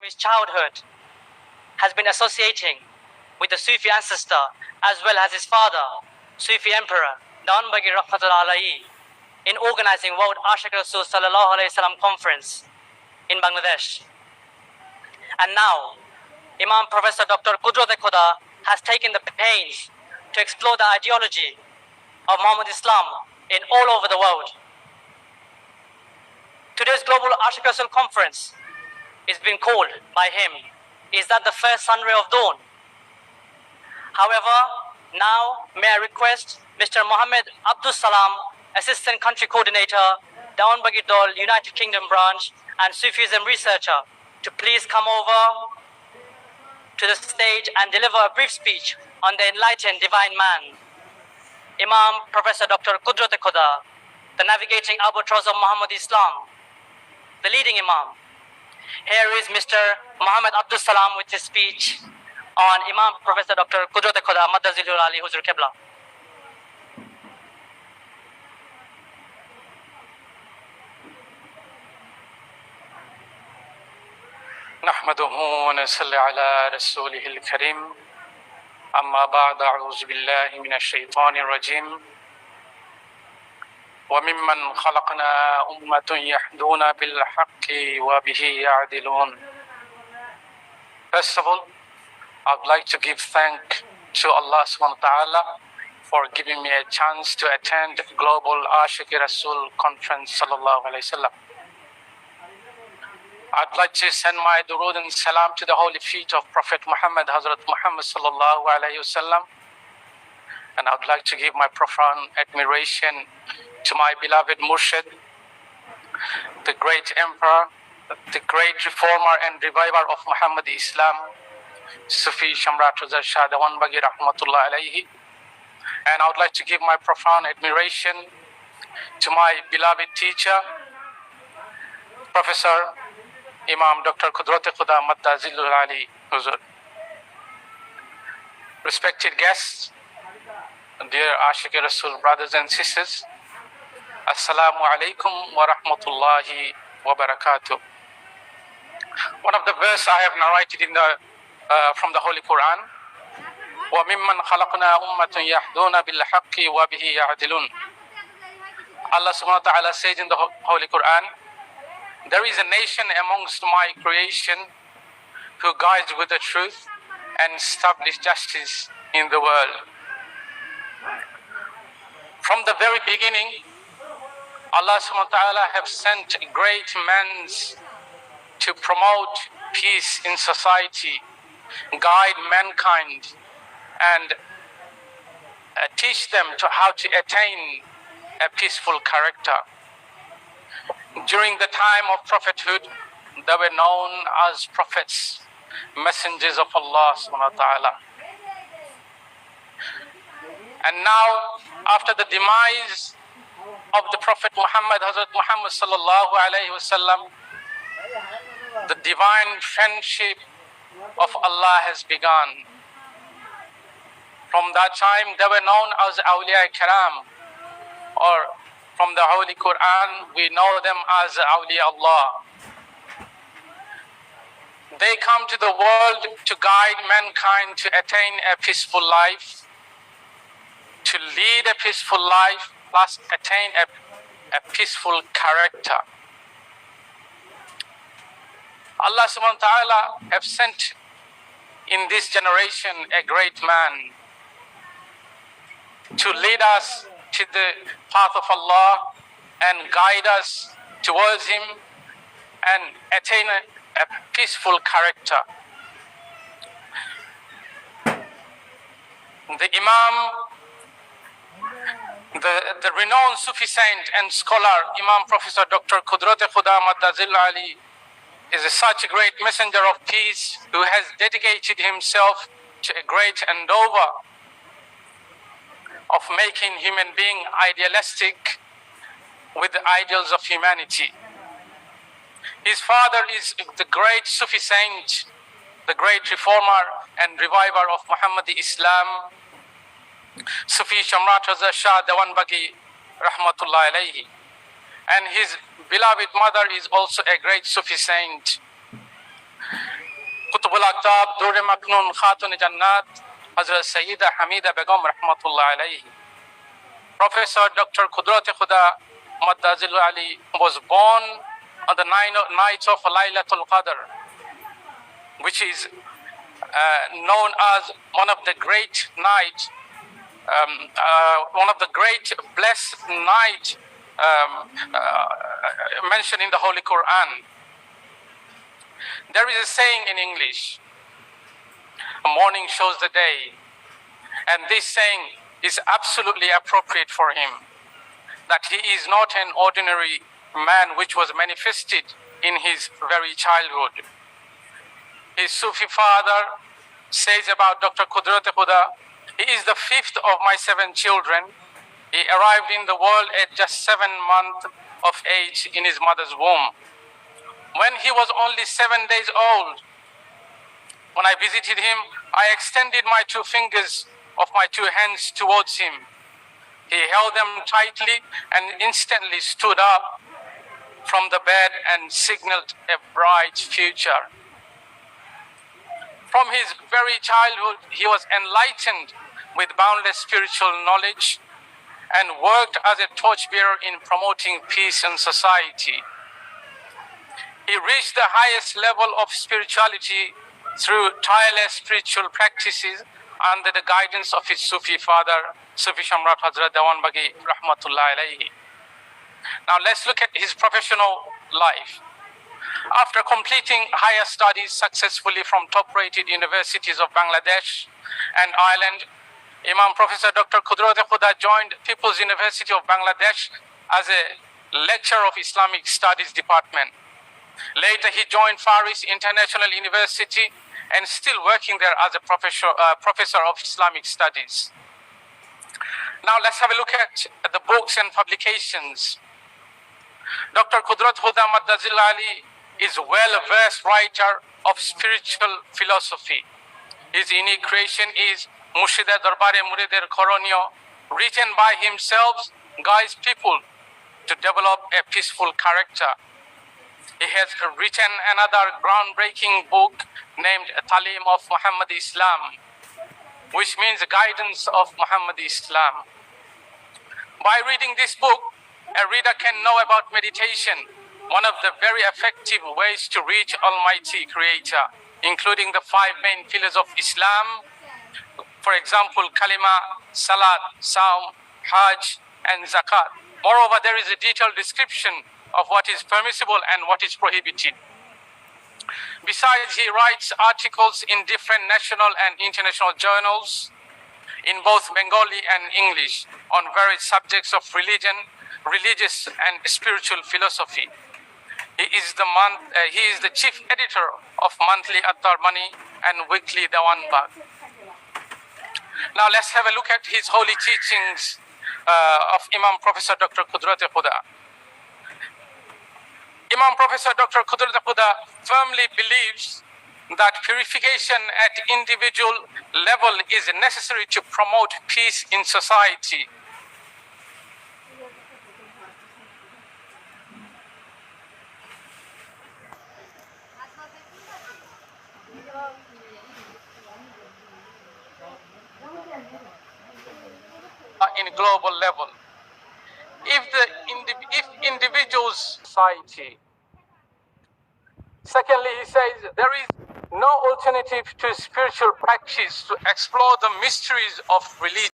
his childhood has been associating with the Sufi ancestor as well as his father, Sufi Emperor, Dawanbaghi Rahmatullah Alayhi, in organizing World Ashek Rasul Sallallahu Alaihi Wasallam conference in Bangladesh. And now, Imam Professor Dr. Khuda has taken the pains to explore the ideology of Muhammad Islam in all over the world. Today's Global Ashek Rasul conference is being called by him, is that the first sun ray of dawn? However, now may I request Mr. Mohammed Abdul Salam, Assistant Country Coordinator, Dawanbaghi Dol, United Kingdom Branch, and Sufism Researcher, to please come over to the stage and deliver a brief speech on the enlightened divine man. Imam Professor Dr. Khuda, the navigating albatross of Muhammad Islam, the leading Imam. Here is Mr. Mohammed Abdul Salam with his speech on Imam Professor Dr. Khuda Maddazilul Ali Huzur Qibla. نحمده ونصلي على رسوله الكريم أما بعد أعوذ بالله من الشيطان الرجيم وممن خلقنا أمة يهدون بالحق وبه يعدلون. First of all, I'd like to give thanks to Allah subhanahu wa ta'ala for giving me a chance to attend Global Ashek Rasul Conference sallallahu alayhi wa sallam. I'd like to send my durood and salam to the holy feet of Prophet Muhammad, Hazrat Muhammad sallallahu alayhi wasallam. And I'd like to give my profound admiration to my beloved Murshid, the great emperor, the great reformer and reviver of Muhammad Islam, Sufi Shamrat Raza Shah Dawanbaghi Rahmatullah Alayhi. And I would like to give my profound admiration to my beloved teacher, Professor Imam Dr. Khuda Maddazilul Ali Huzur. Respected guests, dear Ashek Rasul brothers and sisters, Assalamu alaikum wa rahmatullahi wa barakatuh. One of the verses I have narrated from the Holy Quran, وَمِمَّنْ خَلَقْنَا أُمَّةٌ يَهْدُونَ بِالْحَقِّ وَبِهِ يَعْدِلُونَ. Allah subhanahu wa ta'ala says in the Holy Quran, there is a nation amongst my creation who guides with the truth and establish justice in the world. From the very beginning, Allah subhanahu wa ta'ala have sent great men to promote peace in society, guide mankind, and teach them how to attain a peaceful character. During the time of prophethood, they were known as prophets, messengers of Allah subhanahu wa ta'ala. And now, after the demise of the Prophet Muhammad, Hazrat Muhammad sallallahu alayhi wasallam, the divine friendship of Allah has begun. From that time, they were known as Awliya Karam, or from the Holy Quran, we know them as Awliya Allah. They come to the world to guide mankind to attain a peaceful life, to lead a peaceful life, plus attain a peaceful character. Allah subhanahu wa ta'ala have sent in this generation a great man to lead us to the path of Allah and guide us towards Him and attain a peaceful character. The Imam, the renowned Sufi saint and scholar, Imam Professor Dr. Khuda Maddazilul Ali, is such a great messenger of peace who has dedicated himself to a great endeavor of making human being idealistic with the ideals of humanity. His father is the great Sufi saint, the great reformer and reviver of Muhammad Islam, Sufi Shamrat Raza Shah Dawanbaghi Rahmatullah Alayhi. And his beloved mother is also a great Sufi saint. Aftab Dur Maknun Khatun Jannat Hazrat Sayyida Hamida Begum Rahmatullah alayhi. Professor Dr. Qudrat Khuda Maddazil Ali was born on the night of Laylatul Qadr, which is known as one of the great night, one of the great blessed night mentioned in the Holy Quran. There is a saying in English, morning shows the day, and this saying is absolutely appropriate for him, that he is not an ordinary man which was manifested in his very childhood. His Sufi father says about Dr. Qudrat Khuda, he is the fifth of my 7 children. He arrived in the world at just 7 months of age in his mother's womb. When he was only 7 days old, when I visited him, I extended my 2 fingers of my 2 hands towards him. He held them tightly and instantly stood up from the bed and signaled a bright future. From his very childhood, he was enlightened with boundless spiritual knowledge and worked as a torchbearer in promoting peace in society. He reached the highest level of spirituality through tireless spiritual practices under the guidance of his Sufi father, Sufi Shamrat Hazrat Dewan Bagi Rahmatullah alayhi. Now let's look at his professional life. After completing higher studies successfully from top-rated universities of Bangladesh and Ireland, Imam Professor Dr. Qudrat Khuda joined People's University of Bangladesh as a lecturer of Islamic Studies department. Later, he joined Far East International University and still working there as a professor of Islamic Studies. Now let's have a look at the books and publications. Dr. Qudrat Khuda Maddazil Ali is a well-versed writer of spiritual philosophy. His unique creation is Mushida Darbare Murider Koronio, written by himself, guides people to develop a peaceful character. He has written another groundbreaking book named Talim of Muhammad Islam, which means guidance of Muhammad Islam. By reading this book, a reader can know about meditation, one of the very effective ways to reach Almighty Creator, including the 5 main pillars of Islam. For example, Kalima, Salat, Saum, Hajj, and Zakat. Moreover, there is a detailed description of what is permissible and what is prohibited. Besides, he writes articles in different national and international journals in both Bengali and English on various subjects of religion, religious and spiritual philosophy. He is the chief editor of monthly At-Tarbani and weekly Dewan Bag. Now let's have a look at his holy teachings of Imam Professor Dr. Qudrat Khuda. Imam Professor Dr. Qudrat Khuda firmly believes that purification at individual level is necessary to promote peace in society. In global level, if individuals society. Secondly, he says there is no alternative to spiritual practice to explore the mysteries of religion.